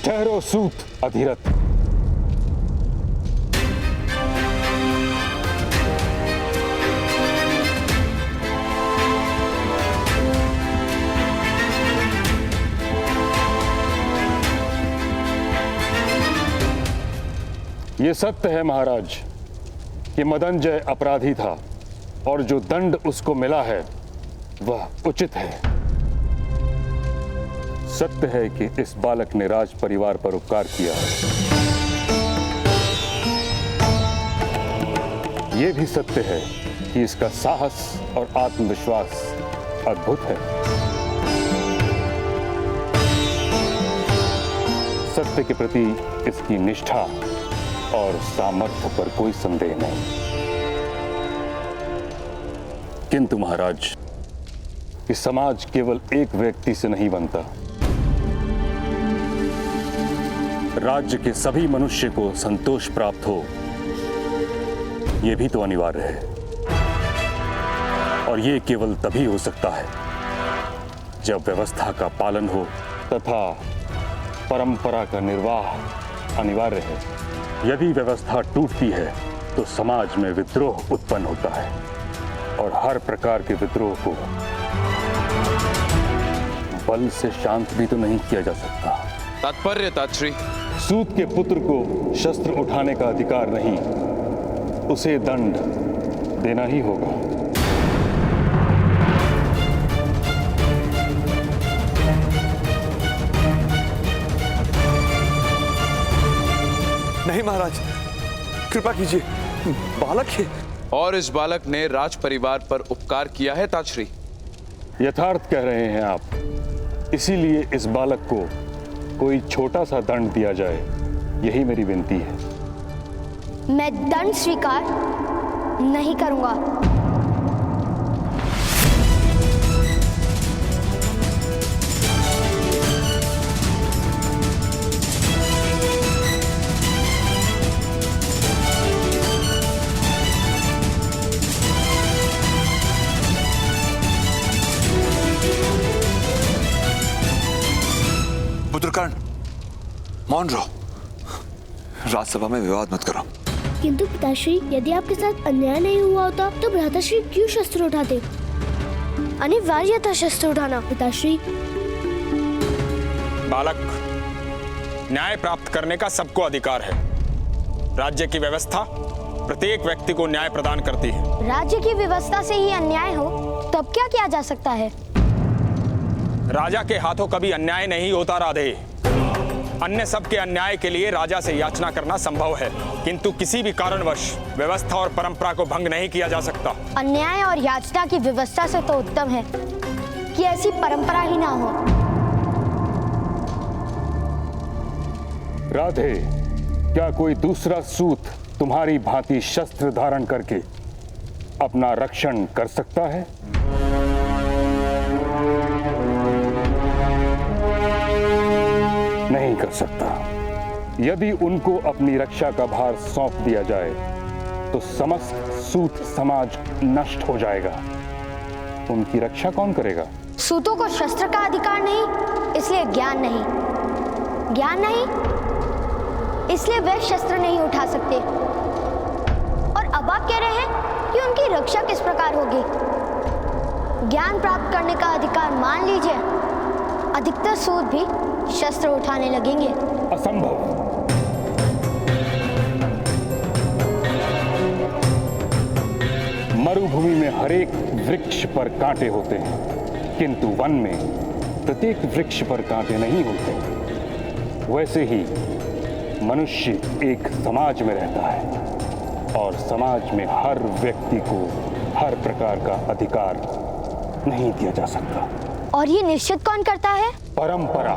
ठहरो सूत अधीरथ। ये सत्य है महाराज कि मदनजय अपराधी था और जो दंड उसको मिला है वह उचित है। सत्य है कि इस बालक ने राज परिवार पर उपकार किया है। यह भी सत्य है कि इसका साहस और आत्मविश्वास अद्भुत है। सत्य के प्रति इसकी निष्ठा और सामर्थ्य पर कोई संदेह नहीं। किंतु महाराज, कि समाज केवल एक व्यक्ति से नहीं बनता। राज्य के सभी मनुष्य को संतोष प्राप्त हो, यह भी तो अनिवार्य है। और यह केवल तभी हो सकता है जब व्यवस्था का पालन हो तथा परंपरा का निर्वाह अनिवार्य है। यदि व्यवस्था टूटती है तो समाज में विद्रोह उत्पन्न होता है और हर प्रकार के विद्रोह को बल से शांत भी तो नहीं किया जा सकता। तात्पर्य तात्श्री? सूत के पुत्र को शस्त्र उठाने का अधिकार नहीं, उसे दंड देना ही होगा। नहीं महाराज, कृपा कीजिए, बालक है। और इस बालक ने राज परिवार पर उपकार किया है तात्श्री? यथार्थ कह रहे हैं आप, इसीलिए इस बालक को कोई छोटा सा दंड दिया जाए, यही मेरी विनती है। मैं दंड स्वीकार नहीं करूंगा। पुत्रकर्ण, मौन रहो। राजसभा में विवाद मत करो। किंतु पिताश्री, यदि आपके साथ अन्याय नहीं हुआ होता तो भ्राताश्री क्यों शस्त्र उठाते? अनिवार्य था शस्त्र उठाना पिताश्री। बालक, न्याय प्राप्त करने का सबको अधिकार है। राज्य की व्यवस्था प्रत्येक व्यक्ति को न्याय प्रदान करती है। राज्य की व्यवस्था से ही अन्याय हो तब क्या किया जा सकता है? राजा के हाथों कभी अन्याय नहीं होता राधे। अन्य सबके अन्याय के लिए राजा से याचना करना संभव है, किंतु किसी भी कारणवश व्यवस्था और परंपरा को भंग नहीं किया जा सकता। अन्याय और याचना की व्यवस्था से तो उत्तम है कि ऐसी परंपरा ही ना हो। राधे, क्या कोई दूसरा सूत तुम्हारी भांति शस्त्र धारण करके अपना रक्षण कर सकता है? नहीं कर सकता। यदि उनको अपनी रक्षा का भार सौंप दिया जाए तो समस्त सूत समाज नष्ट हो जाएगा। उनकी रक्षा कौन करेगा? सूतों को शस्त्र का अधिकार नहीं, इसलिए ज्ञान नहीं। ज्ञान नहीं, इसलिए वे शस्त्र नहीं उठा सकते। और अब आप कह रहे हैं कि उनकी रक्षा किस प्रकार होगी? ज्ञान प्राप्त करने का अधिकार मान लीजिए, अधिकतर सूत भी शस्त्र उठाने लगेंगे। असंभव। मरुभूमि में हरेक वृक्ष पर कांटे होते हैं, किंतु वन में प्रत्येक वृक्ष पर कांटे नहीं होते। वैसे ही मनुष्य एक समाज में रहता है और समाज में हर व्यक्ति को हर प्रकार का अधिकार नहीं दिया जा सकता। और ये निश्चित कौन करता है? परंपरा।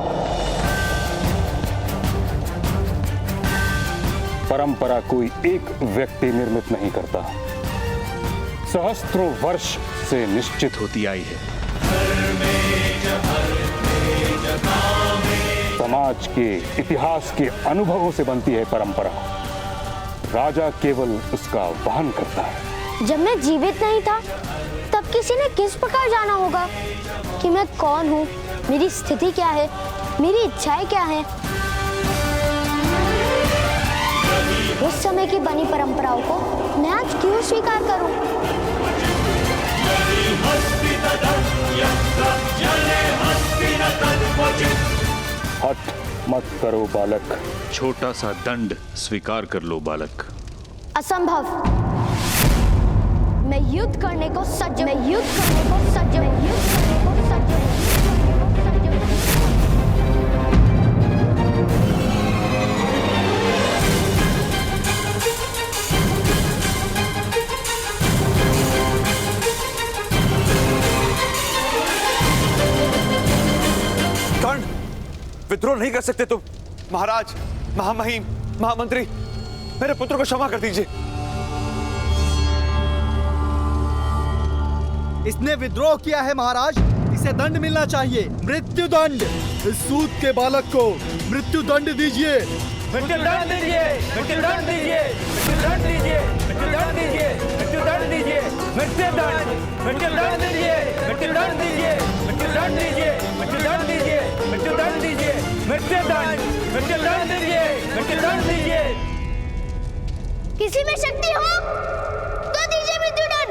परंपरा कोई एक व्यक्ति निर्मित नहीं करता, सहस्त्रों वर्ष से निश्चित होती आई है। समाज के इतिहास के अनुभवों से बनती है परंपरा। राजा केवल उसका वहन करता है। जब मैं जीवित नहीं था तब किसी ने किस प्रकार जाना होगा कि मैं कौन हूँ, मेरी स्थिति क्या है, मेरी इच्छाएं क्या हैं? उस समय की बनी परंपराओं को मैं आज क्यों स्वीकार करूं? हट मत करो बालक। छोटा सा दंड स्वीकार कर लो बालक। असंभव। मैं युद्ध करने को सज्ज हूं। मैं युद्ध करने को सज्ज हूं। मैं युद्ध करने को सज्ज हूं। कर्ण, विद्रोह नहीं कर सकते तुम। महाराज, महामहिम, महामंत्री, मेरे पुत्र को क्षमा कर दीजिए। इसने विद्रोह किया है महाराज, इसे दंड मिलना चाहिए, मृत्यु दंड। इस सूद के बालक को मृत्यु दंड दीजिए। मृत्यु दंड दीजिए, मृत्यु दंड दीजिए, मृत्यु दंड दीजिए, मृत्यु दंड दीजिए, मृत्यु दंड दीजिए, मृत्यु दंड, मृत्यु दंड दीजिए, मृत्यु दंड दीजिए, मृत्यु दंड दीजिए, मृत्यु दंड दीजिए, मृत्यु दंड दीजिए, मृत्यु दंड, मृत्यु दंड दीजिए, मृत्यु दंड दीजिए। किसी में शक्ति हो तो दीजिए मृत्यु दंड।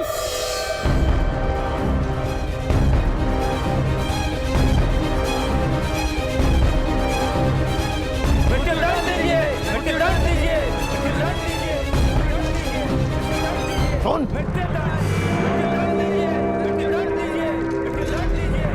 मृत्यु दंड दीजिए, मृत्यु दंड दीजिए, मृत्यु दंड दीजिए, कौन? मृत्यु दंड, मृत्यु दंड दीजिए, मृत्यु दंड दीजिए, मृत्यु दंड दीजिए।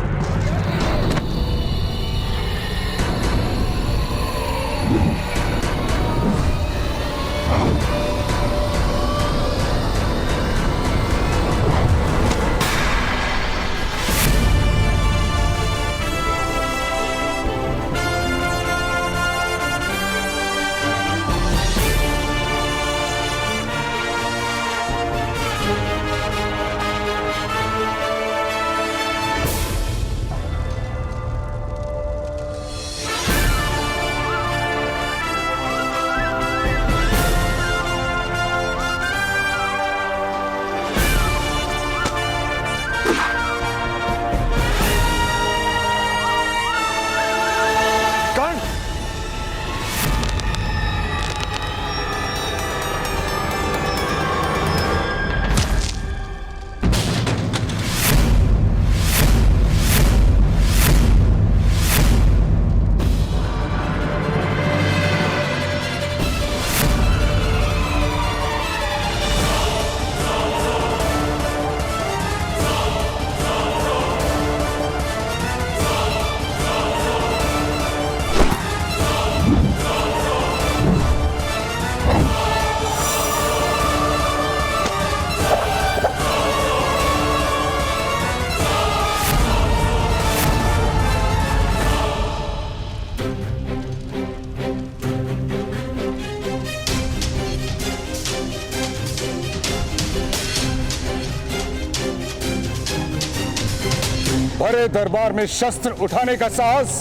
बड़े दरबार में शस्त्र उठाने का साहस।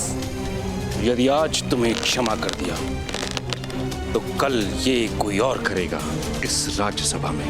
यदि आज तुम्हें क्षमा कर दिया तो कल ये कोई और करेगा इस राज्यसभा में।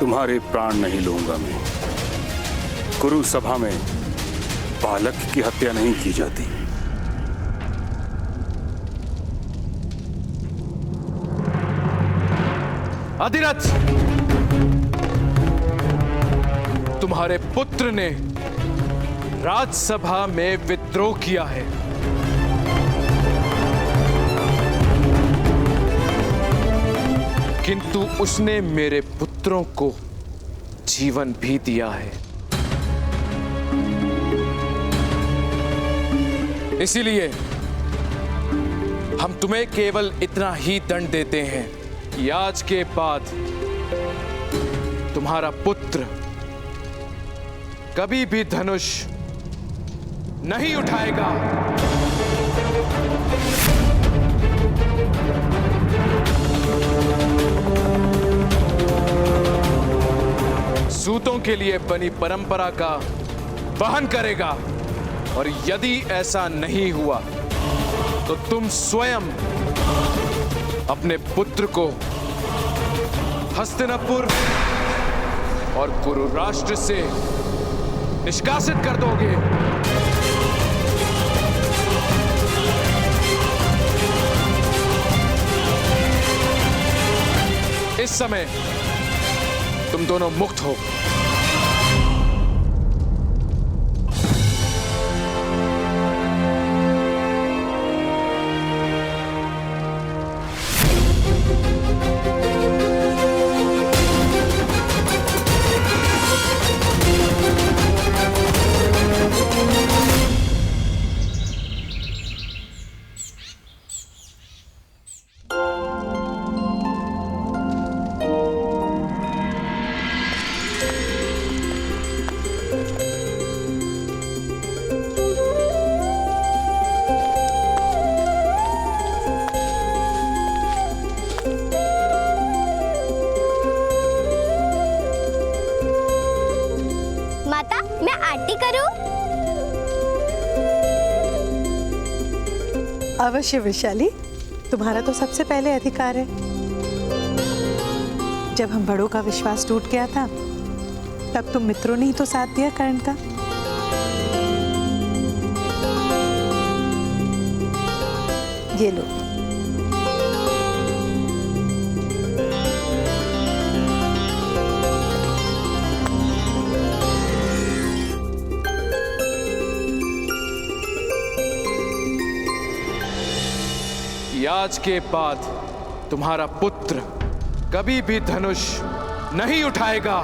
तुम्हारे प्राण नहीं लूंगा मैं। कुरु सभा में बालक की हत्या नहीं की जाती। अधिरथ, तुम्हारे पुत्र ने राज्यसभा में विद्रोह किया है। किंतु उसने मेरे पुत्रों को जीवन भी दिया है। इसीलिए हम तुम्हें केवल इतना ही दंड देते हैं कि आज के बाद तुम्हारा पुत्र कभी भी धनुष नहीं उठाएगा। सूतों के लिए बनी परंपरा का वहन करेगा, और यदि ऐसा नहीं हुआ तो तुम स्वयं अपने पुत्र को हस्तिनापुर और कुरु राष्ट्र से निष्कासित कर दोगे। इस समय तुम दोनों मुक्त हो। माता, मैं आरती करूं? अवश्य वैशाली, तुम्हारा तो सबसे पहले अधिकार है। जब हम बड़ों का विश्वास टूट गया था, तब तुम मित्रों ने ही तो साथ दिया कर्ण का। ये लो। आज के बाद तुम्हारा पुत्र कभी भी धनुष नहीं उठाएगा।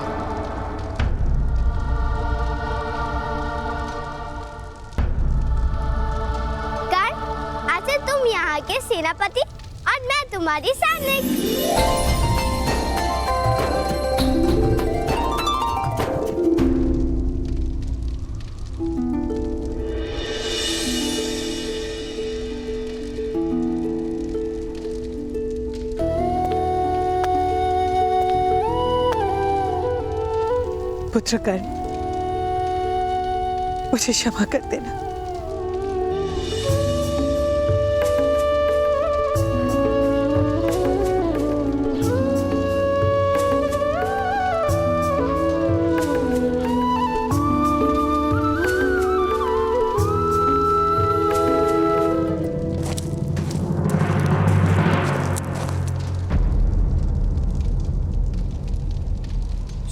कर्ण, आज से तुम यहाँ के सेनापति और मैं तुम्हारी सैनिक। पुत्र कर्ण, मुझे क्षमा कर देना।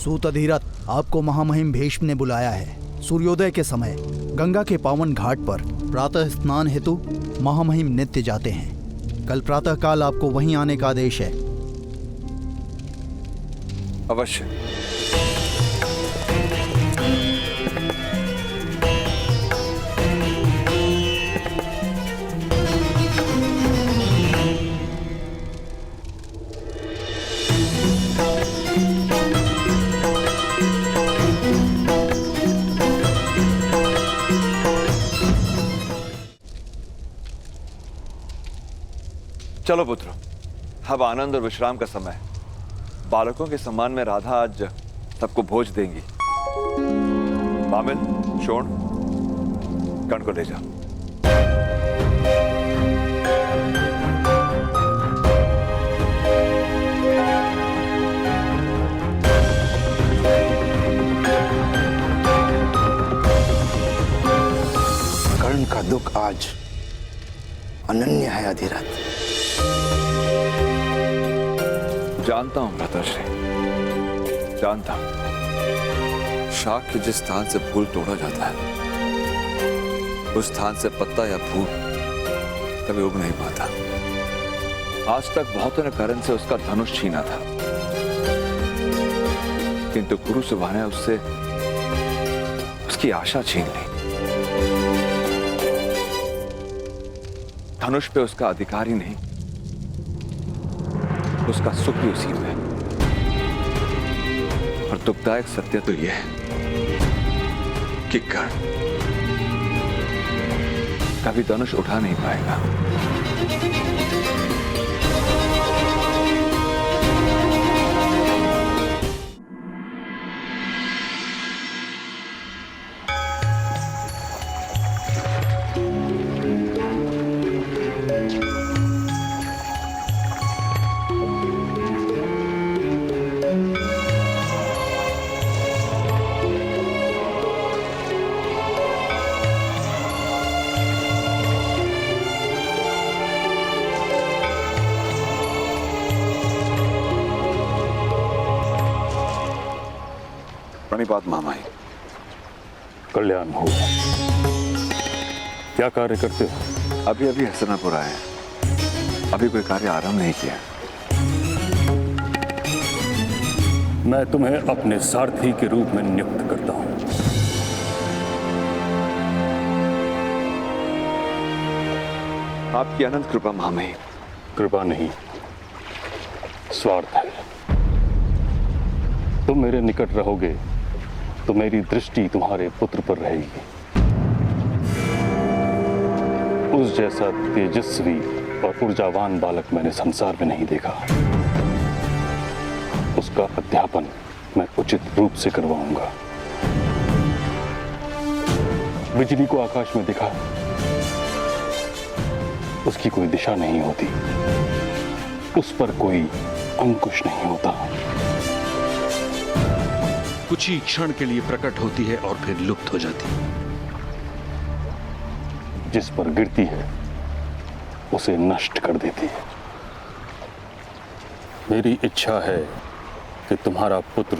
सूत अधिरथ, आपको महामहिम भीष्म ने बुलाया है। सूर्योदय के समय गंगा के पावन घाट पर प्रातः स्नान हेतु महामहिम नित्य जाते हैं। कल प्रातः काल आपको वहीं आने का आदेश है। अवश्य। चलो पुत्रो, अब आनंद और विश्राम का समय है। बालकों के सम्मान में राधा आज सबको भोज देंगी। बामिल, शोण, कर्ण को ले जाओ। कर्ण का दुख आज अनन्य है अधिरथ। जानता हूं भ्राताश्री, जानता हूं। शाख के जिस स्थान से फूल तोड़ा जाता है, उस स्थान से पत्ता या फूल कभी उग नहीं पाता। आज तक बहुतों ने कर्ण से उसका धनुष छीना था, किंतु गुरु सुबह ने उससे उसकी आशा छीन ली। धनुष पे उसका अधिकार ही नहीं, उसका सुख भी उसी में है। और दुखदायक सत्य तो यह है कि कर्ण कभी धनुष उठा नहीं पाएगा। प्रणिपात मामाई। कल्याण हो। क्या कार्य करते हो? अभी अभी हसनापुर आए, अभी कोई कार्य आरंभ नहीं किया। मैं तुम्हें अपने सारथी के रूप में नियुक्त करता हूं। आपकी अनंत कृपा मामाई। कृपा नहीं, स्वार्थ है। तुम मेरे निकट रहोगे तो मेरी दृष्टि तुम्हारे पुत्र पर रहेगी। उस जैसा तेजस्वी और ऊर्जावान बालक मैंने संसार में नहीं देखा। उसका अध्यापन मैं उचित रूप से करवाऊंगा। बिजली को आकाश में दिखा, उसकी कोई दिशा नहीं होती, उस पर कोई अंकुश नहीं होता। कुछ ही क्षण के लिए प्रकट होती है और फिर लुप्त हो जाती है। जिस पर गिरती है उसे नष्ट कर देती है। मेरी इच्छा है कि तुम्हारा पुत्र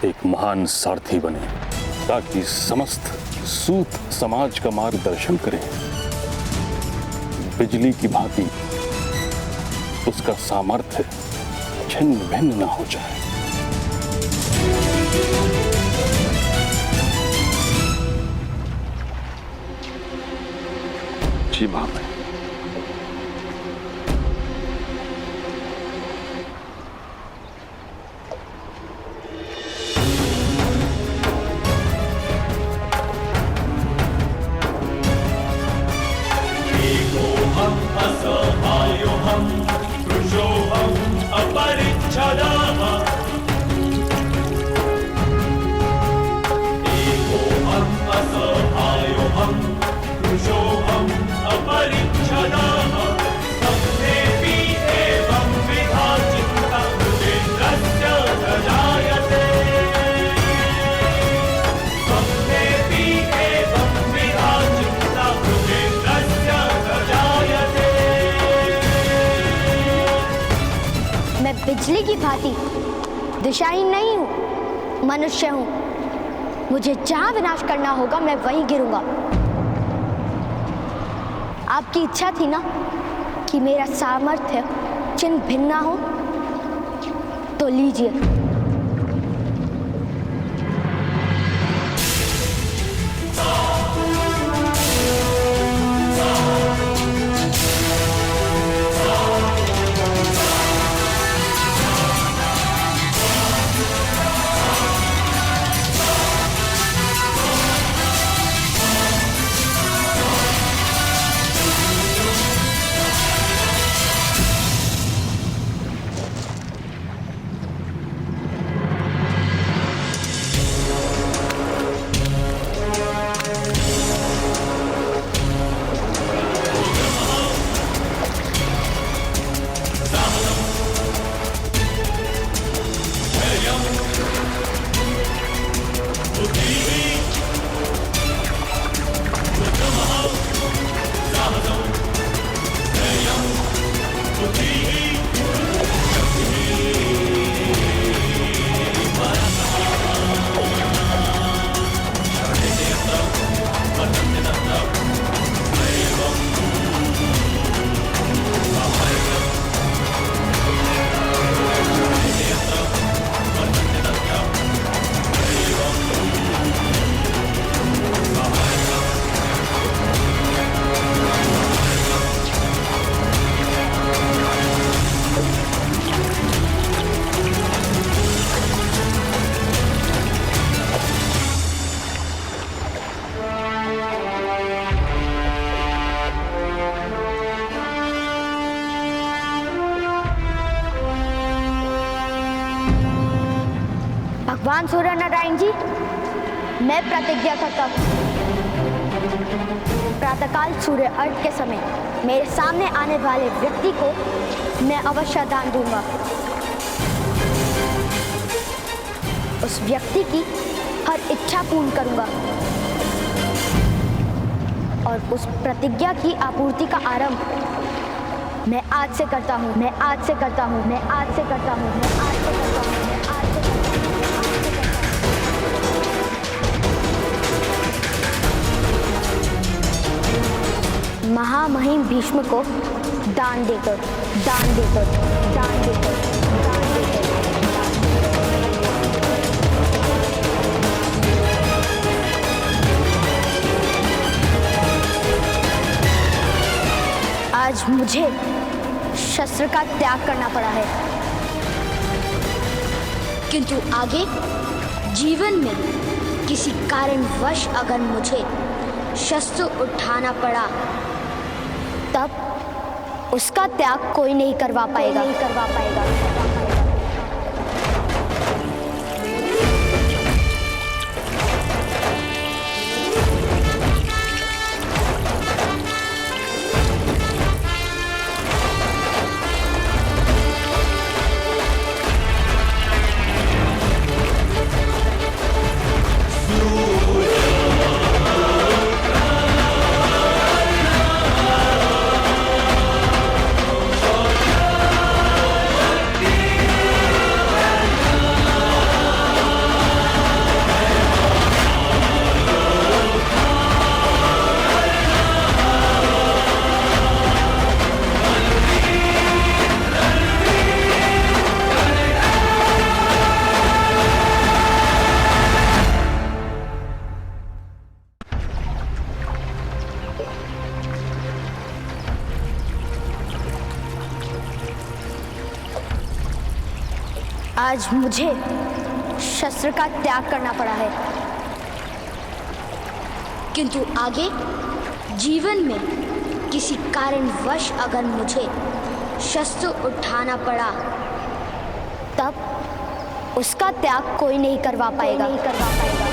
एक महान सारथी बने, ताकि समस्त सूत समाज का मार्गदर्शन करे। बिजली की भांति उसका सामर्थ्य छिन्न भिन्न न हो जाए। जी मामाई। बिजली की भांति दिशाहीन नहीं हूं, मनुष्य हूं। मुझे जहां विनाश करना होगा मैं वहीं गिरूंगा। आपकी इच्छा थी ना कि मेरा सामर्थ्य चिन्ह भिन्न हो, तो लीजिए। भगवान सूर्य नारायण जी, मैं प्रतिज्ञा करता हूँ, प्रातःकाल सूर्य अर्घ के समय मेरे सामने आने वाले व्यक्ति को मैं अवश्य दान दूंगा। उस व्यक्ति की हर इच्छा पूर्ण करूंगा और उस प्रतिज्ञा की आपूर्ति का आरंभ मैं आज से करता हूं, मैं आज से करता हूं, मैं आज से करता हूं, मैं आज से करता हूं, मैं आज से करता हूं। महामहिम भीष्म को दान देकर, दान देकर, दान देकर, दान देकर, आज मुझे शस्त्र का त्याग करना पड़ा है, किंतु आगे जीवन में किसी कारणवश अगर मुझे शस्त्र उठाना पड़ा तब उसका त्याग कोई नहीं करवा पाएगा, नहीं करवा पाएगा। आज मुझे शस्त्र का त्याग करना पड़ा है, किंतु आगे जीवन में किसी कारणवश अगर मुझे शस्त्र उठाना पड़ा तब उसका त्याग कोई नहीं करवा पाएगा, नहीं करवा पाएगा।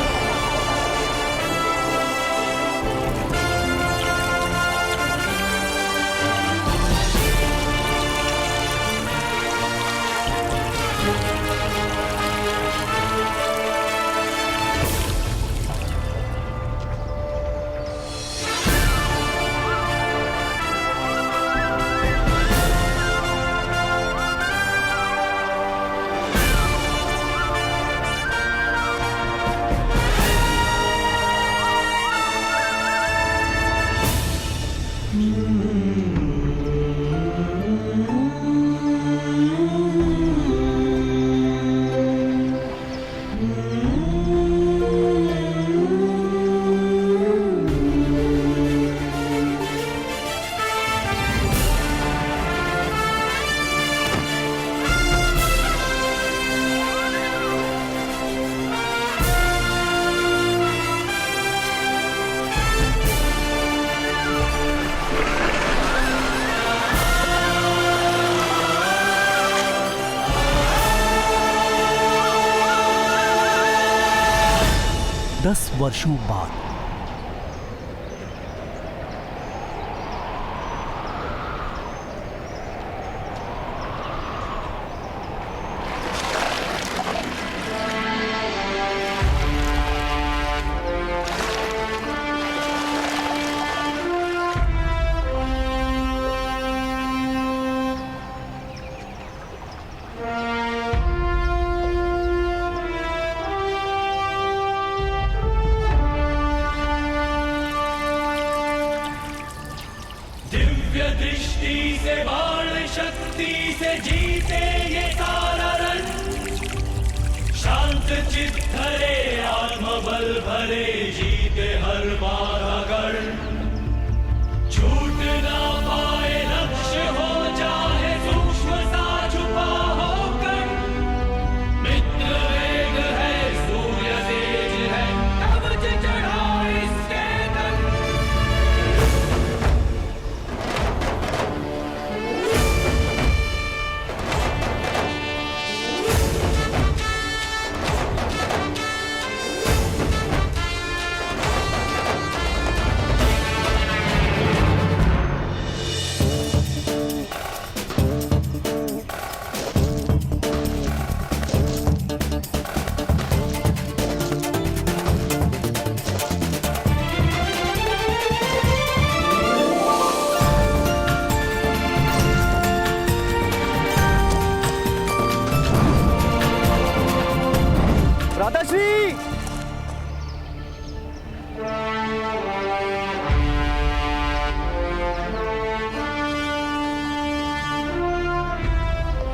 वर्षों बाद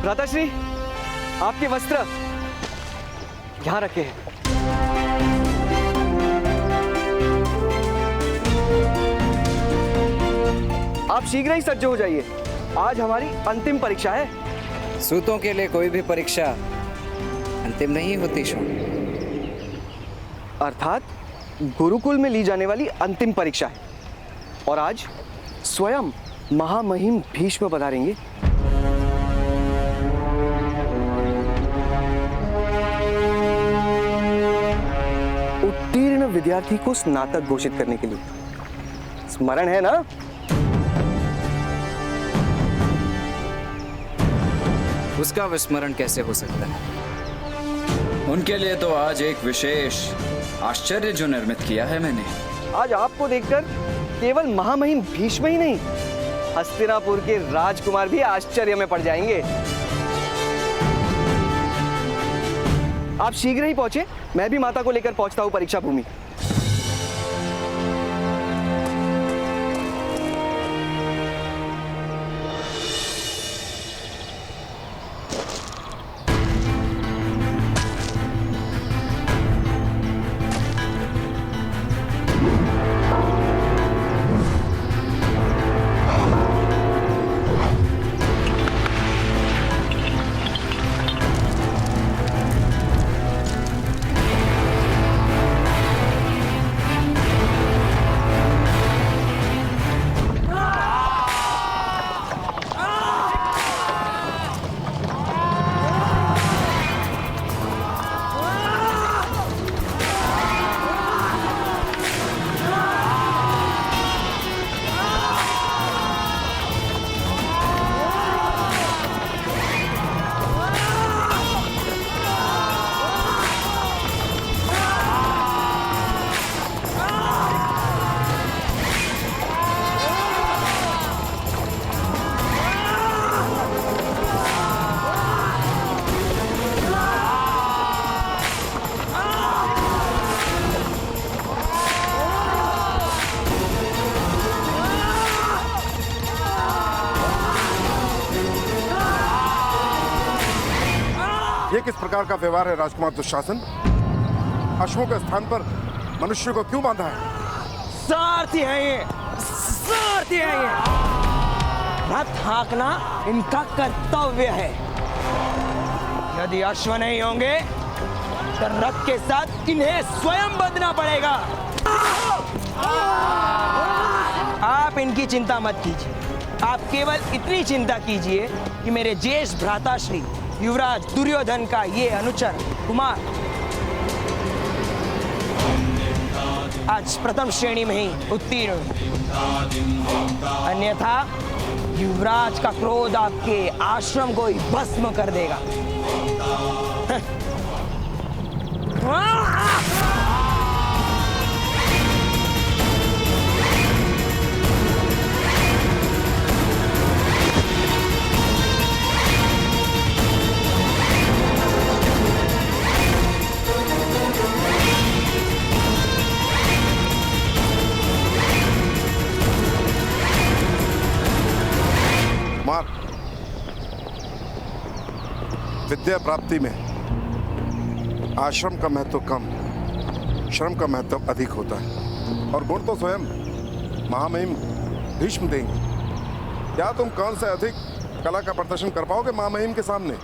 भ्राताश्री, आपके वस्त्र यहाँ रखे हैं। आप शीघ्र ही सज्ज हो जाइए, आज हमारी अंतिम परीक्षा है। सूतों के लिए कोई भी परीक्षा अंतिम नहीं होती शोण। अर्थात गुरुकुल में ली जाने वाली अंतिम परीक्षा है, और आज स्वयं महामहिम भीष्म पधारेंगे। उत्तीर्ण विद्यार्थी को स्नातक घोषित करने के लिए। स्मरण है ना? उसका विस्मरण कैसे हो सकता है? उनके लिए तो आज एक विशेष आश्चर्य जो निर्मित किया है मैंने। आज आपको देखकर केवल महामहिम भीष्म ही नहीं, हस्तिनापुर के राजकुमार भी आश्चर्य में पड़ जाएंगे। आप शीघ्र ही पहुंचे, मैं भी माता को लेकर पहुंचता हूं परीक्षा भूमि। ये किस प्रकार का व्यवहार है राजकुमार दुशासन? अश्वों के स्थान पर मनुष्य को क्यों बांधा है? सारथी है ये, सारथी है ये। रथ हाँकना इनका कर्तव्य है। यदि अश्व नहीं होंगे तो रथ के साथ इन्हें स्वयं बंधना पड़ेगा। आप इनकी चिंता मत कीजिए, आप केवल इतनी चिंता कीजिए कि मेरे ज्येष्ठ भ्राताश्री युवराज दुर्योधन का ये अनुचर कुमार आज प्रथम श्रेणी में ही उत्तीर्ण, अन्यथा युवराज का क्रोध आपके आश्रम को ही भस्म कर देगा। विद्या प्राप्ति में आश्रम का महत्व कम, श्रम का महत्व अधिक होता है, और गुण तो स्वयं महामहिम भीष्म देंगे। क्या तुम कौन से अधिक कला का प्रदर्शन कर पाओगे महामहिम के सामने?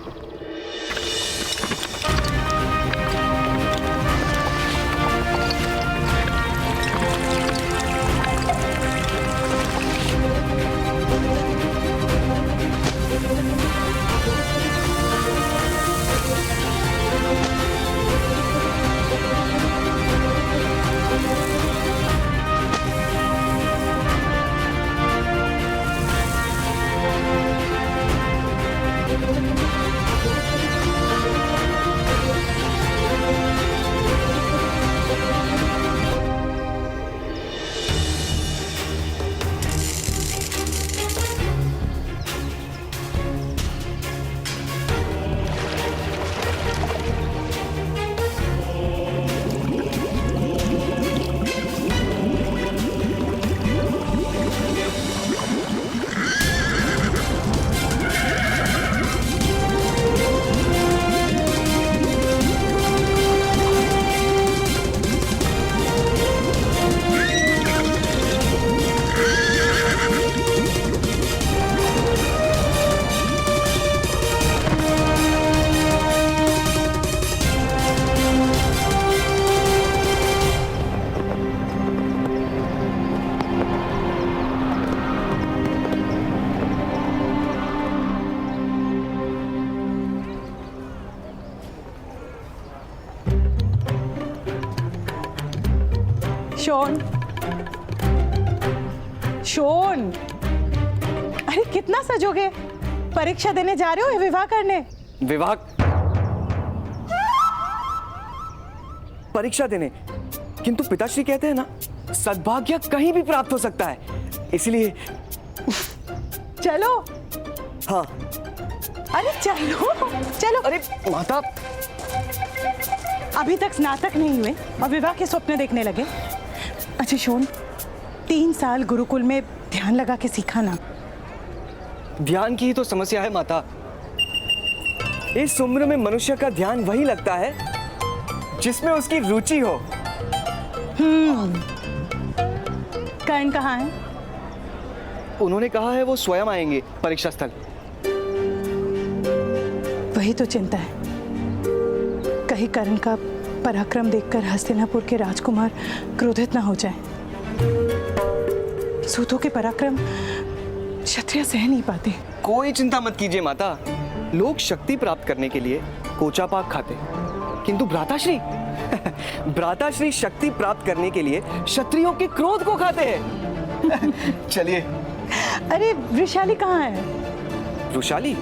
शोन, शोन, अरे कितना सजोगे? परीक्षा देने जा रहे हो या विवाह करने? विवाह, परीक्षा देने। किंतु पिताश्री कहते हैं ना, सद्भाग्य कहीं भी प्राप्त हो सकता है, इसलिए। चलो। हाँ। अरे चलो चलो। अरे माता, अभी तक स्नातक नहीं हुए और विवाह के स्वप्न देखने लगे। अच्छा शोन, 3 साल गुरुकुल में ध्यान लगा के सीखा ना। ध्यान की ही तो समस्या है माता। इस उम्र में मनुष्य का ध्यान वही लगता है जिसमें उसकी रुचि हो। कर्ण कहाँ है? उन्होंने कहा है वो स्वयं आएंगे परीक्षा स्थल। वही तो चिंता है, कहीं कर्ण का पराक्रम देखकर हस्तिनापुर के राजकुमार क्रोधित ना हो जाए। सूतों के पराक्रम क्षत्रिय सह नहीं पाते। कोई चिंता मत कीजिए माता, लोग शक्ति प्राप्त करने के लिए कोचा पाक खाते, किंतु भ्राताश्री भ्राताश्री शक्ति प्राप्त करने के लिए क्षत्रियों के क्रोध को खाते हैं। चलिए। अरे वृषाली कहाँ है? वृषाली?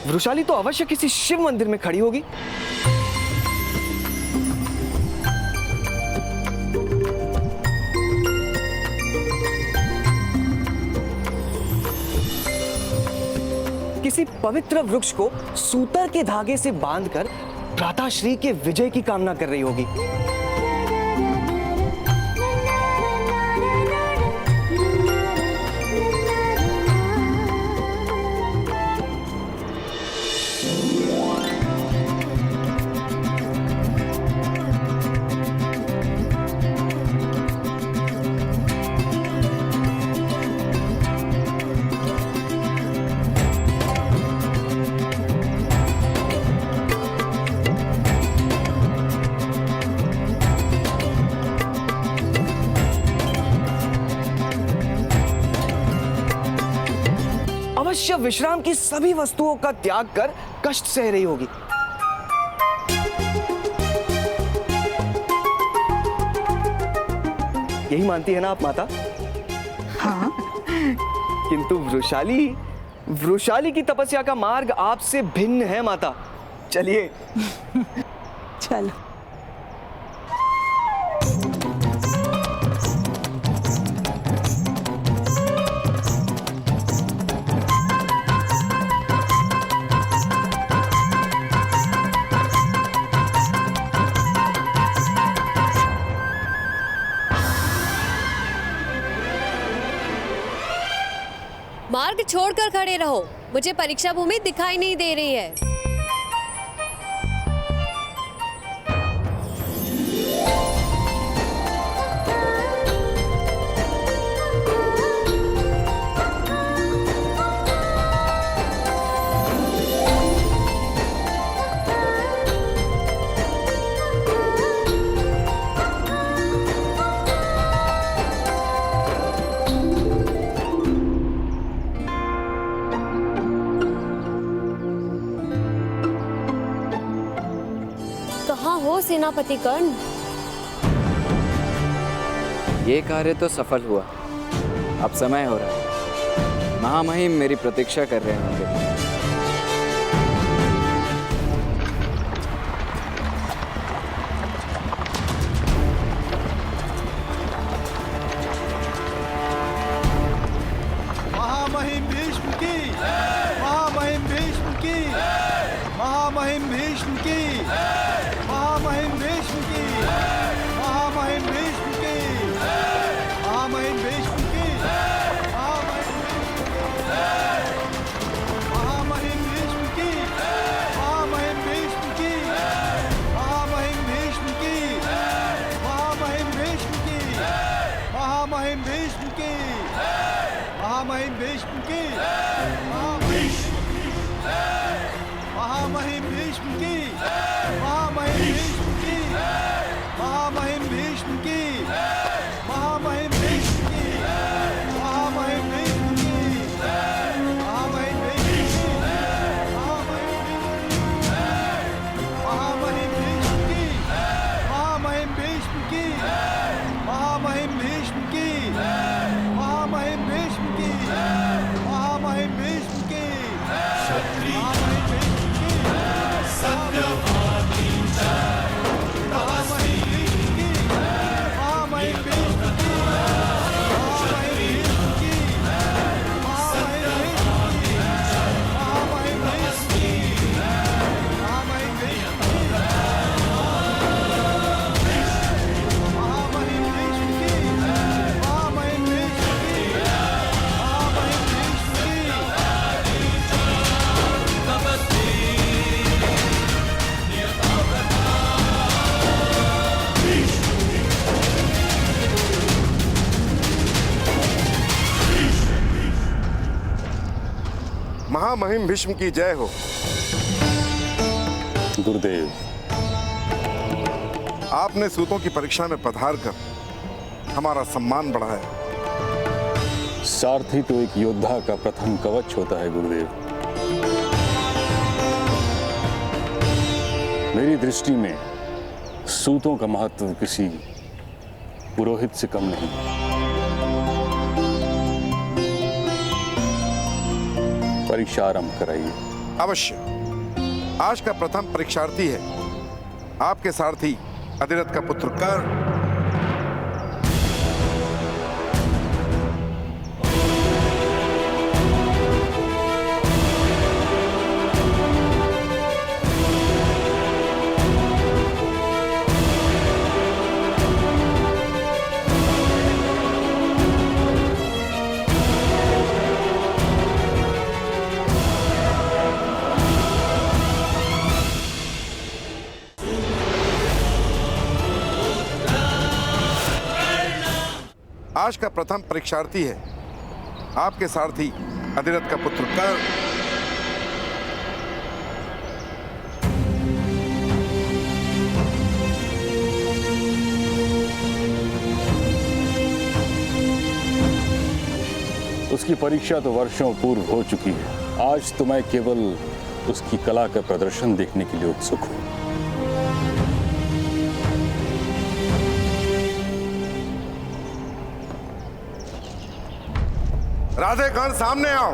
वृषाली तो अवश्य किसी शिव मंदिर में खड़ी होगी। किसी पवित्र वृक्ष को सूतर के धागे से बांधकर भ्राताश्री के विजय की कामना कर रही होगी। अवश्य विश्राम की सभी वस्तुओं का त्याग कर कष्ट सह रही होगी। यही मानती है ना आप माता? हाँ। किंतु वृषाली की तपस्या का मार्ग आपसे भिन्न है माता। चलिए। चलो। मार्ग छोड़कर खड़े रहो, मुझे परीक्षा भूमि दिखाई नहीं दे रही है। सेनापति कर्ण, ये कार्य तो सफल हुआ। अब समय हो रहा है, महामहिम मेरी प्रतीक्षा कर रहे होंगे। महामहिम भीष्म की, महामहिम भीष्म की, महामहिम भीष्म की, महामहिम भीष्म की, महामहिम भीष्म की, महामहिम भीष्म की, महामहिम भीष्म की, महामहिम भीष्म की, महामहिम भीष्म की, महामहिम भीष्म की, महामहिम भीष्म की, महामहिम भीष्म की, महामहिम भीष्म की, महामहिम भीष्म की, महामहिम भीष्म की, महामहिम भीष्म की, महामहिम भीष्म की, महामहिम भीष्म की, महामहिम भीष्म की, महामहिम भीष्म की, महामहिम भीष्म की, महामहिम भीष्म की, महामहिम भीष्म की, महामहिम भीष्म की, सत्यवादी महामहिम भीष्म की, महामहिम भीष्म की, महामहिम भीष्म की, महामहिम भीष्म की, महामहिम भीष्म की, महामहिम भीष्म की, महामहिम भीष्म की, महामहिम भीष्म की। महामहिम भीष्म की जय हो। गुरुदेव, आपने सूतों की परीक्षा में पधार कर हमारा सम्मान बढ़ाया। सारथी तो एक योद्धा का प्रथम कवच होता है गुरुदेव। मेरी दृष्टि में सूतों का महत्व किसी पुरोहित से कम नहीं। परीक्षा आरंभ कराइए। अवश्य। आज का प्रथम परीक्षार्थी है आपके सारथी अधिरथ का पुत्र कर्ण। आज का प्रथम परीक्षार्थी है आपके सारथी अधिरथ का पुत्र कर्ण। उसकी परीक्षा तो वर्षों पूर्व हो चुकी है। आज तो मैं केवल उसकी कला का प्रदर्शन देखने के लिए उत्सुक हूं। राधे कर्ण, सामने आओ।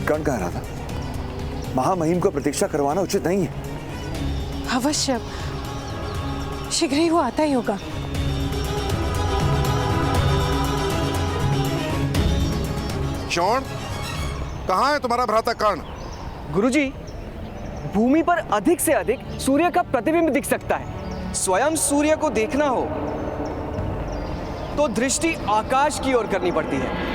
कर्ण कह रहा था महामहिम को प्रतीक्षा करवाना उचित नहीं है। अवश्य, शीघ्र ही वो आता ही होगा। शौण, कहां है तुम्हारा भ्राता कर्ण? गुरुजी, भूमि पर अधिक से अधिक सूर्य का प्रतिबिंब दिख सकता है। स्वयं सूर्य को देखना हो तो दृष्टि आकाश की ओर करनी पड़ती है।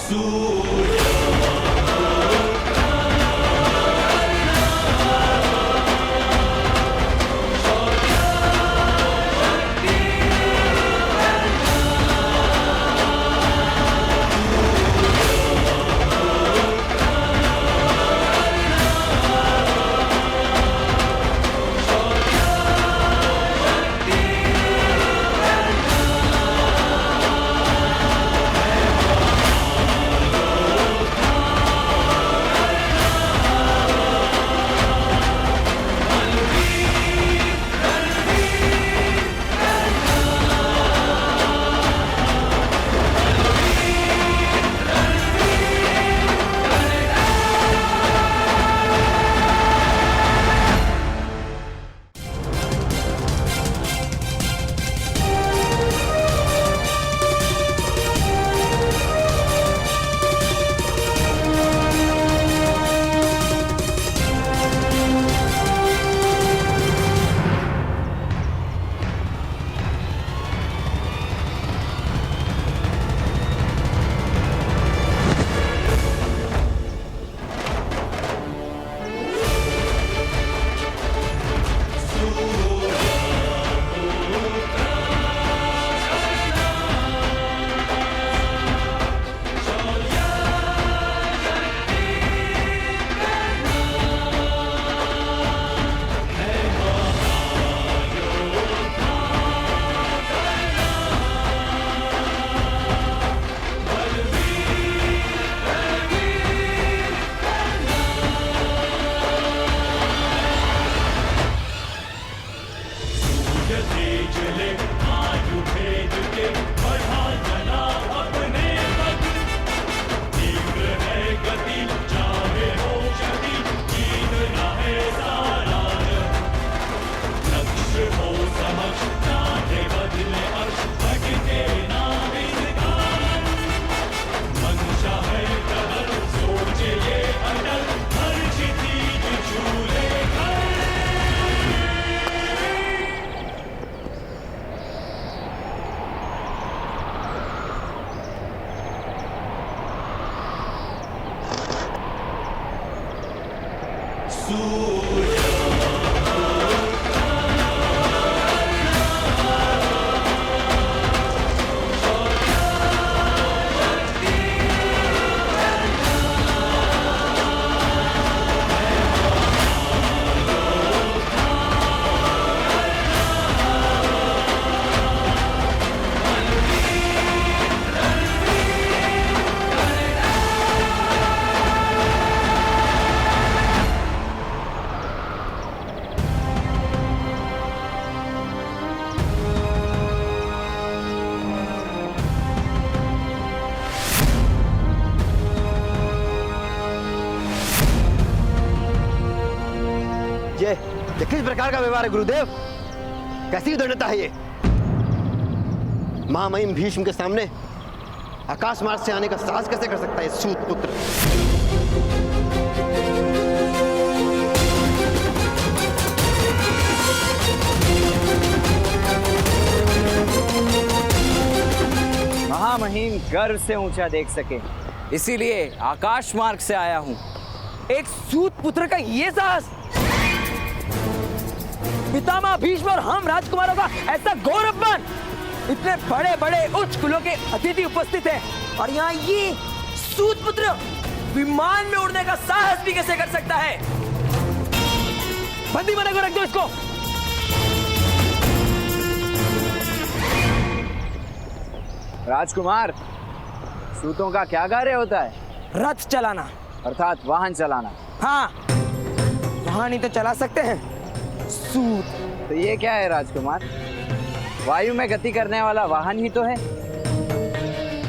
ये किस प्रकार का व्यवहार है गुरुदेव? कैसी दृढ़ता है ये? महामहिम भीष्म के सामने आकाश मार्ग से आने का साहस कैसे कर सकता है सूत पुत्र? महामहिम गर्व से ऊंचा देख सके, इसीलिए आकाश मार्ग से आया हूं। एक सूत पुत्र का ये साहस! पितामह भीष्म और हम राजकुमारों का ऐसा गौरव अपमान! इतने बड़े बड़े उच्च कुलों के अतिथि उपस्थित हैं और यहाँ ये सूत पुत्र विमान में उड़ने का साहस भी कैसे कर सकता है? बंदी बना कर रख दो इसको। राजकुमार, सूतों का क्या कार्य होता है? रथ चलाना, अर्थात वाहन चलाना। हाँ, वाहन ही तो चला सकते हैं सूत। तो ये क्या है राजकुमार? वायु में गति करने वाला वाहन ही तो है।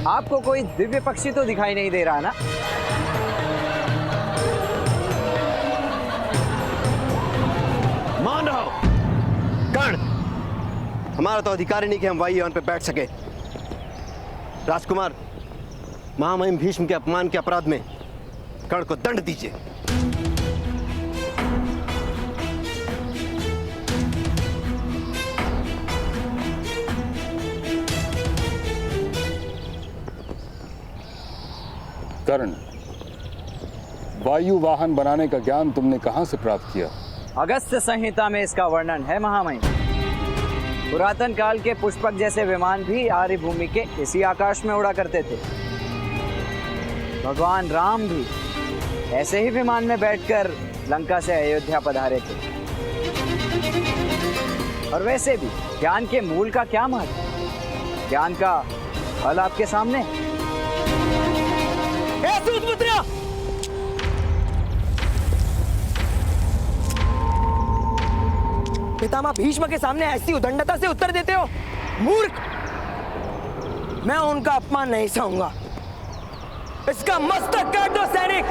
आपको कोई दिव्य पक्षी तो दिखाई नहीं दे रहा ना? मान रहा हूं कर्ण, हमारा तो अधिकार ही नहीं कि हम वायुयान पे बैठ सके। राजकुमार, महामहिम भीष्म के अपमान के अपराध में कर्ण को दंड दीजिए। कर्ण, वायु वाहन बनाने का ज्ञान तुमने कहां से प्राप्त किया? अगस्त्य संहिता में इसका वर्णन है महामहिम। पुरातन काल के पुष्पक जैसे विमान भी आर्य भूमि के इसी आकाश में उड़ा करते थे। भगवान राम भी ऐसे ही विमान में बैठकर लंका से अयोध्या पधारे थे। और वैसे भी ज्ञान के मूल का क्या महत्व? ज्ञान का फल आपके सामने। सूतपुत्र, पितामह भीष्म के सामने ऐसी उदंडता से उत्तर देते हो? मूर्ख! मैं उनका अपमान नहीं सहूंगा। इसका मस्तक काट दो सैनिक।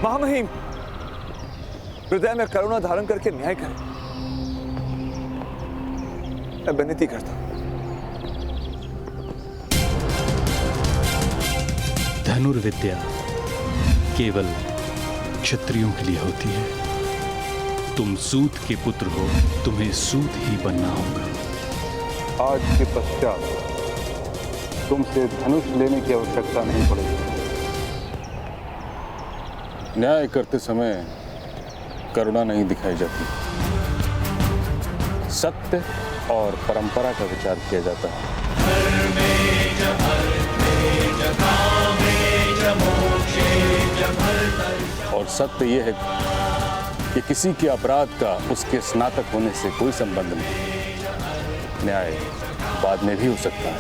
महामहिम, हृदय में करुणा धारण करके न्याय करें। मैं विनती करता हूं। धनुर्विद्या केवल क्षत्रियों के लिए होती है। तुम सूत के पुत्र हो, तुम्हें सूत ही बनना होगा। आज के पश्चात तुमसे धनुष लेने की आवश्यकता नहीं पड़ेगी। न्याय करते समय करुणा नहीं दिखाई जाती, सत्य और परंपरा का विचार किया जाता है। और सत्य यह है कि किसी के अपराध का उसके स्नातक होने से कोई संबंध नहीं। न्याय बाद में भी हो सकता है।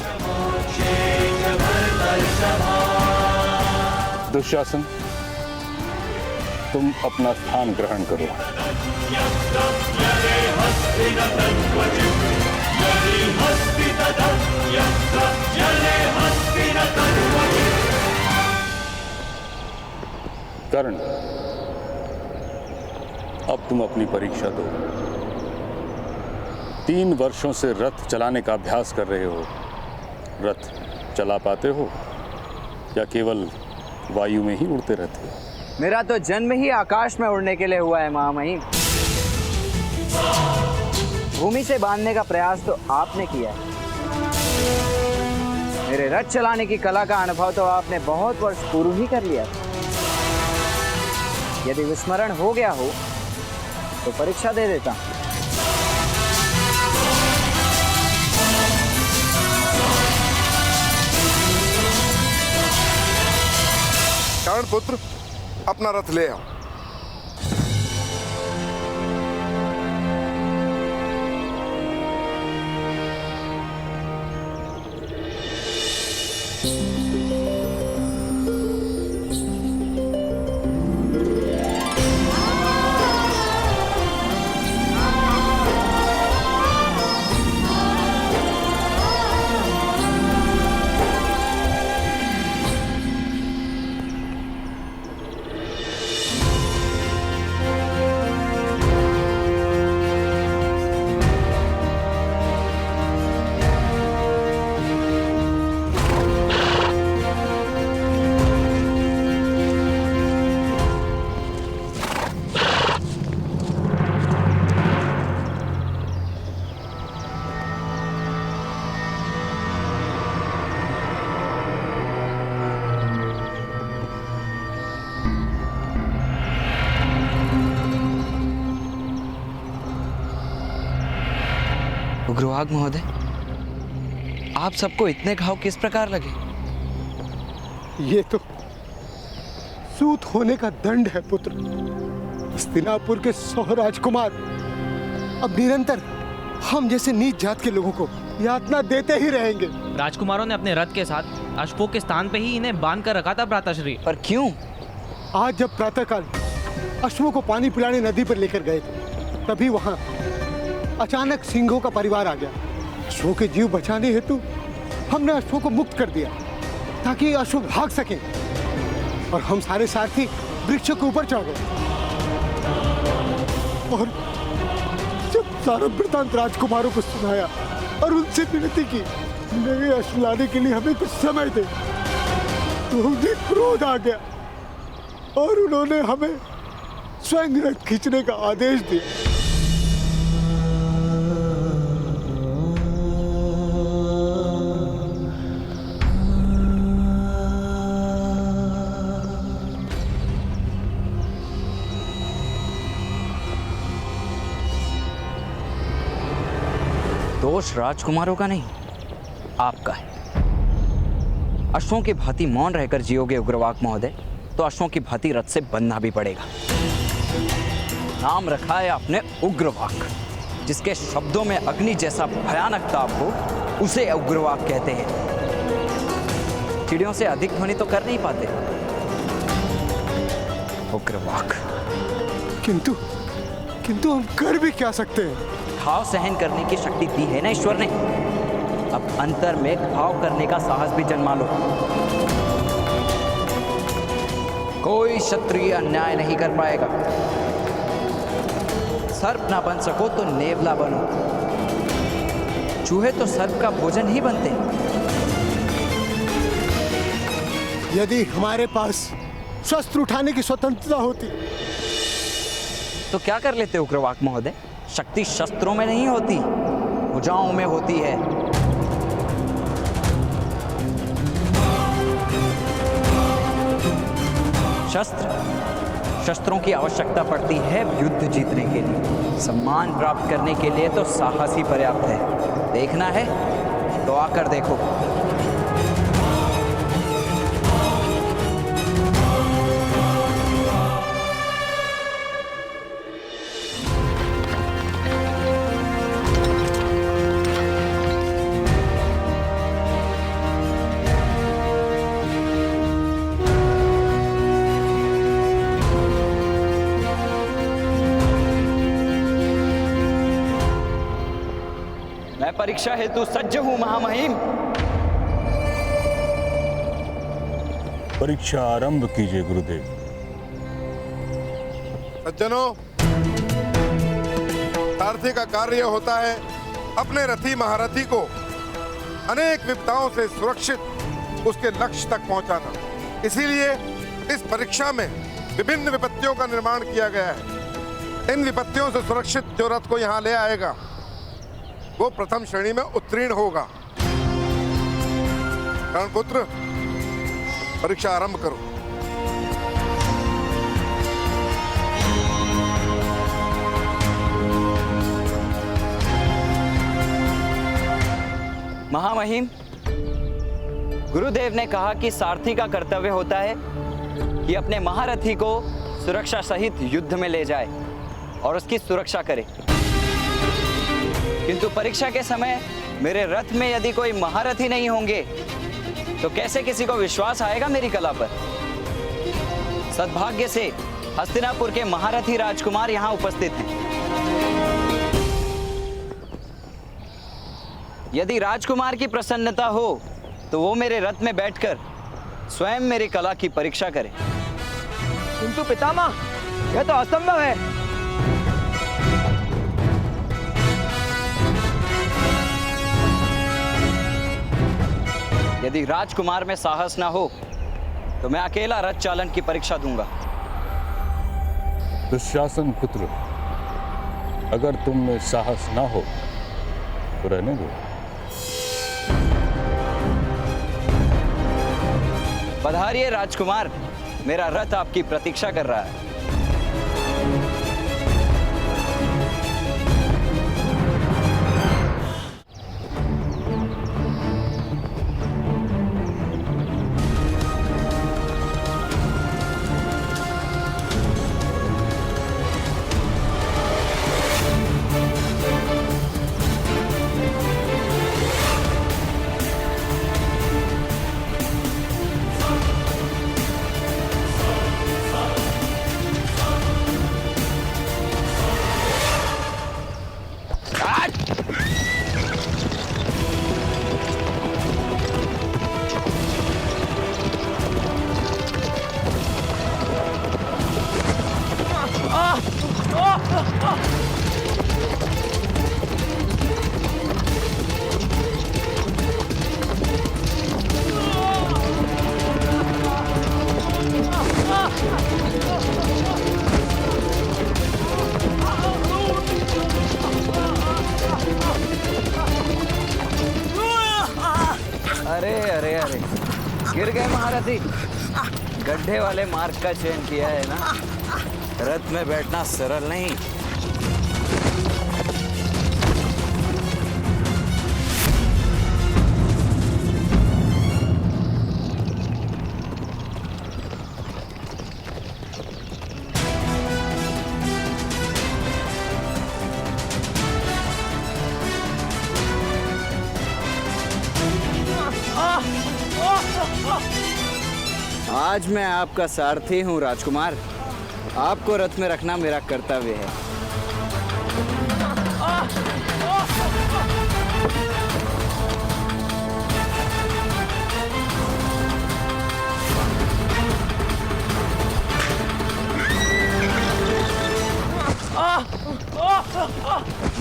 दुशासन, तुम अपना स्थान ग्रहण करो। कर्ण, अब तुम अपनी परीक्षा दो। 3 वर्षों से रथ चलाने का अभ्यास कर रहे हो। रथ चला पाते हो या केवल वायु में ही उड़ते रहते हो? मेरा तो जन्म ही आकाश में उड़ने के लिए हुआ है महामहिम। भूमि से बांधने का प्रयास तो आपने किया है। मेरे रथ चलाने की कला का अनुभव तो आपने बहुत वर्ष पूर्व ही कर लिया था। यदि विस्मरण हो गया हो तो परीक्षा दे देता हूं। कर्ण पुत्र, अपना रथ ले आओ। उग्रवाग महोदय, आप सबको इतने घाव किस प्रकार लगे? ये तो सूत होने का दंड है पुत्र। हस्तिनापुर के 100 राजकुमार अब निरंतर हम जैसे नीच जात के लोगों को यातना देते ही रहेंगे। राजकुमारों ने अपने रथ के साथ अशोक के स्थान पे ही इन्हें बांध कर रखा था भ्राताश्री। पर क्यों? आज जब प्रातःकाल अश्वों को पानी पिलाने नदी पर लेकर गए थे, तभी वहां अचानक सिंहों का परिवार आ गया। अश्वों के जीव बचाने हेतु हमने अश्वों को मुक्त कर दिया ताकि अश्व भाग सकें, और हम सारे सारथी वृक्ष के ऊपर चढ़ गए। और जब सारा वृतांत राजकुमारों को सुनाया और उनसे विनती की नए अश्व लाने के लिए हमें कुछ समय दे, तो उन्हें क्रोध आ गया और उन्होंने हमें स्वयं रथ खींचने का आदेश दिया। दोष राजकुमारों का नहीं, आपका है। अश्वों की भांति मौन रहकर जियोगे उग्रवाग महोदय, तो अश्वों की भांति रथ से बंधना भी पड़ेगा। नाम रखा है आपने उग्रवाग, जिसके शब्दों में अग्नि जैसा भयानक ताप हो, उसे उग्रवाग कहते हैं। चिड़ियों से अधिक ध्वनि तो कर नहीं पाते। उग्रवाग। किंतु हम कर भी क्या सकते हैं? घाव सहन करने की शक्ति दी है ना ईश्वर ने। अब अंतर में घाव करने का साहस भी जन्मा लो। कोई क्षत्रिय अन्याय नहीं कर पाएगा। सर्प ना बन सको तो नेवला बनो। चूहे तो सर्प का भोजन ही बनते हैं। यदि हमारे पास शस्त्र उठाने की स्वतंत्रता होती तो क्या कर लेते उग्रवाग महोदय? शक्ति शस्त्रों में नहीं होती, भुजाओं में होती है। शस्त्रों की आवश्यकता पड़ती है युद्ध जीतने के लिए। सम्मान प्राप्त करने के लिए तो साहस ही पर्याप्त है। देखना है तो आकर देखो। परीक्षा हेतु सज्ज हूं महामहिम। परीक्षा आरंभ कीजिए गुरुदेव। सज्जनों, सारथी का कार्य होता है अपने रथी महारथी को अनेक विपदाओं से सुरक्षित उसके लक्ष्य तक पहुंचाना। इसीलिए इस परीक्षा में विभिन्न विपत्तियों का निर्माण किया गया है। इन विपत्तियों से सुरक्षित जो रथ को यहाँ ले आएगा वो प्रथम श्रेणी में उत्तीर्ण होगा। कर्णपुत्र, परीक्षा आरंभ करो। महामहिम, गुरुदेव ने कहा कि सारथी का कर्तव्य होता है कि अपने महारथी को सुरक्षा सहित युद्ध में ले जाए और उसकी सुरक्षा करे। किंतु परीक्षा के समय मेरे रथ में यदि कोई महारथी नहीं होंगे तो कैसे किसी को विश्वास आएगा मेरी कला पर? सद्भाग्य से हस्तिनापुर के महारथी राजकुमार यहाँ उपस्थित हैं। यदि राजकुमार की प्रसन्नता हो तो वो मेरे रथ में बैठकर स्वयं मेरी कला की परीक्षा करे। किंतु पितामह, यह तो असंभव है। यदि राजकुमार में साहस ना हो तो मैं अकेला रथ चालन की परीक्षा दूंगा। दुशासन पुत्र, अगर तुम में साहस ना हो तो रहने दो। पधारिए राजकुमार, मेरा रथ आपकी प्रतीक्षा कर रहा है। अरे अरे अरे, गिर गए महारथी। गड्ढे वाले मार्ग का चयन किया है ना, रथ में बैठना सरल नहीं। आज मैं आपका सारथी हूँ राजकुमार। आपको रथ में रखना मेरा कर्तव्य है।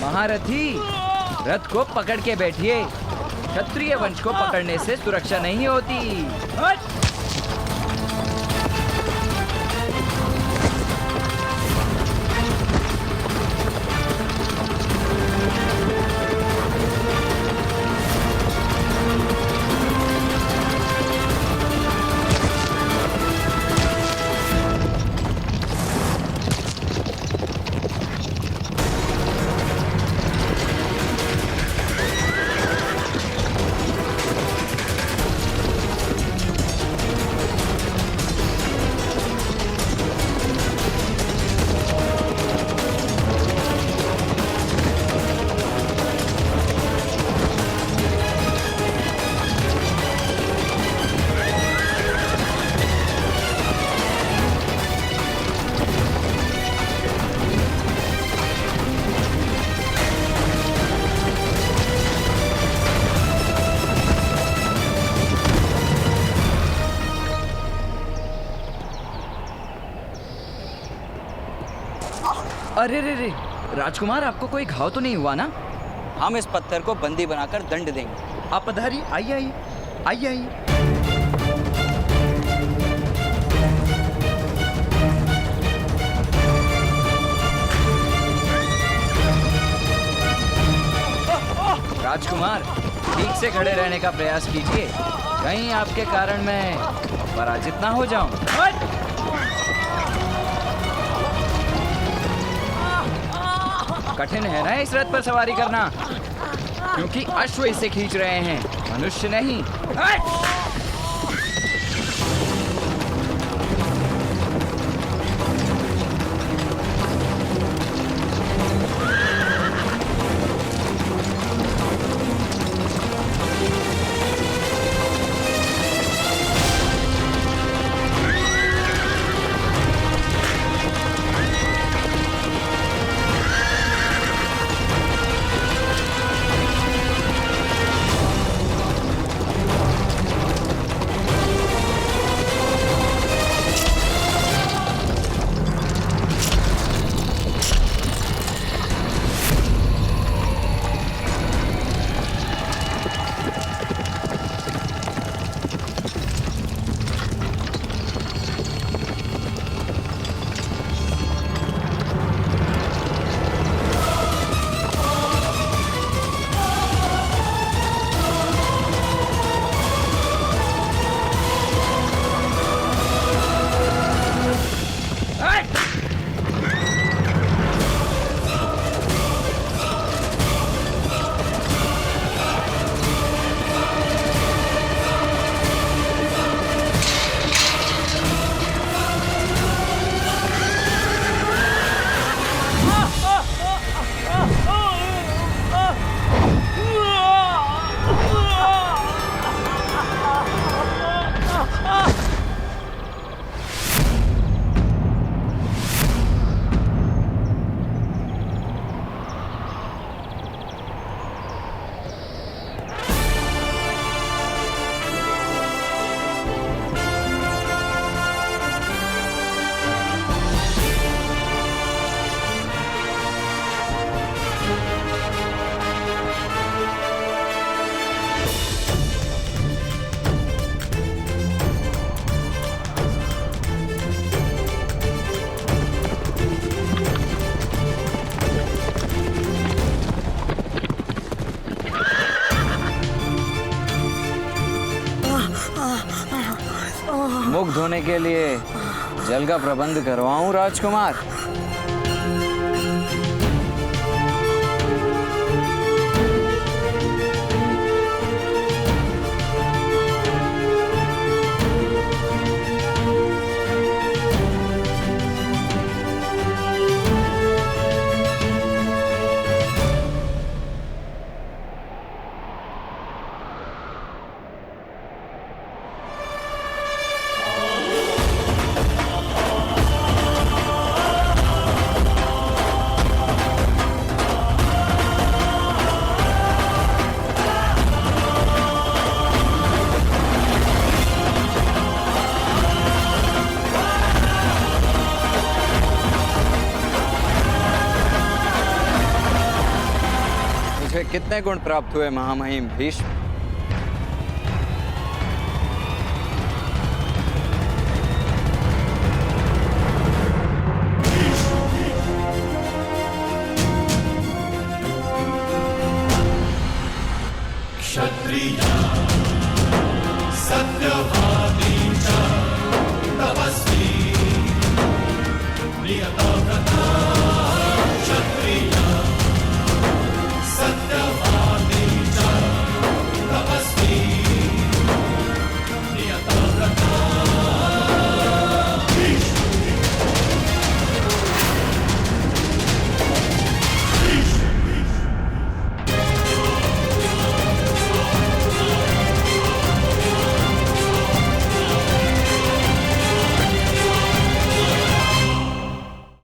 महारथी, रथ को पकड़ के बैठिए। क्षत्रिय वंश को पकड़ने से सुरक्षा नहीं होती। अरे रे रे, राजकुमार, आपको कोई घाव तो नहीं हुआ ना? हम इस पत्थर को बंदी बनाकर दंड देंगे। आप पधारिए, आइए आइए आइए आइए। राजकुमार, ठीक से खड़े रहने का प्रयास कीजिए, कहीं आपके कारण मैं पराजित ना हो जाऊं। कठिन है ना इस रथ पर सवारी करना, क्योंकि अश्व इसे खींच रहे हैं, मनुष्य नहीं। मुख धोने के लिए जल का प्रबंध करवाऊं राजकुमार? कितने गुण प्राप्त हुए महामहिम भीष्म?